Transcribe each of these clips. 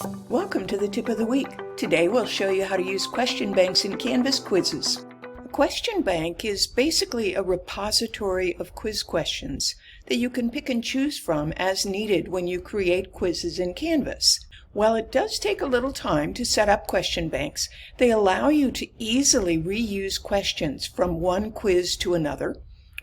Welcome to the Tip of the Week. Today we'll show you how to use question banks in Canvas quizzes. A question bank is basically a repository of quiz questions that you can pick and choose from as needed when you create quizzes in Canvas. While it does take a little time to set up question banks, they allow you to easily reuse questions from one quiz to another,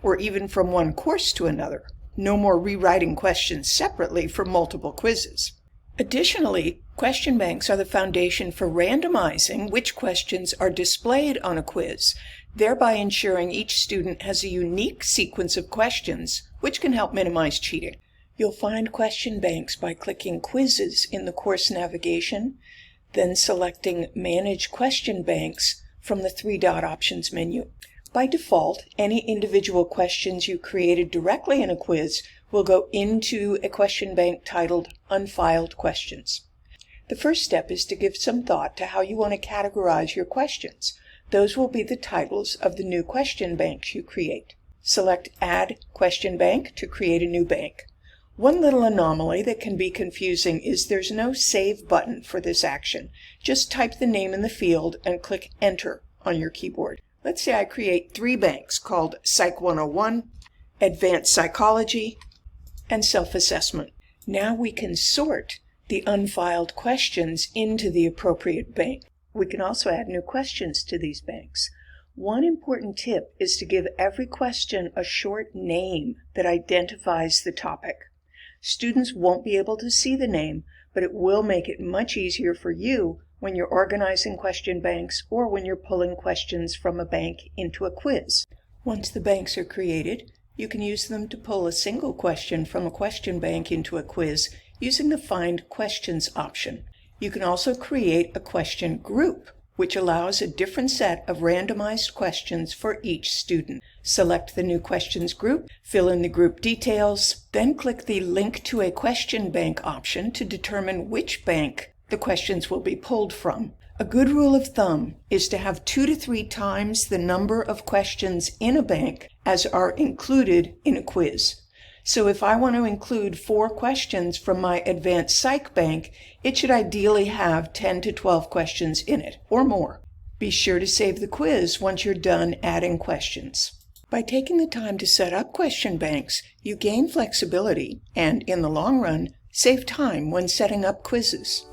or even from one course to another. No more rewriting questions separately for multiple quizzes. Additionally, question banks are the foundation for randomizing which questions are displayed on a quiz, thereby ensuring each student has a unique sequence of questions, which can help minimize cheating. You'll find question banks by clicking Quizzes in the course navigation, then selecting Manage Question Banks from the three-dot options menu. By default, any individual questions you created directly in a quiz will go into a question bank titled Unfiled Questions. The first step is to give some thought to how you want to categorize your questions. Those will be the titles of the new question banks you create. Select Add Question Bank to create a new bank. One little anomaly that can be confusing is there's no Save button for this action. Just type the name in the field and click Enter on your keyboard. Let's say I create 3 banks called Psych 101, Advanced Psychology, and Self-Assessment. Now we can sort the unfiled questions into the appropriate bank. We can also add new questions to these banks. One important tip is to give every question a short name that identifies the topic. Students won't be able to see the name, but it will make it much easier for you when you're organizing question banks or when you're pulling questions from a bank into a quiz. Once the banks are created, you can use them to pull a single question from a question bank into a quiz using the Find Questions option. You can also create a question group, which allows a different set of randomized questions for each student. Select the new questions group, fill in the group details, then click the Link to a Question Bank option to determine which bank the questions will be pulled from. A good rule of thumb is to have 2 to 3 times the number of questions in a bank as are included in a quiz. So if I want to include 4 questions from my Advanced Psych bank, it should ideally have 10 to 12 questions in it, or more. Be sure to save the quiz once you're done adding questions. By taking the time to set up question banks, you gain flexibility and, in the long run, save time when setting up quizzes.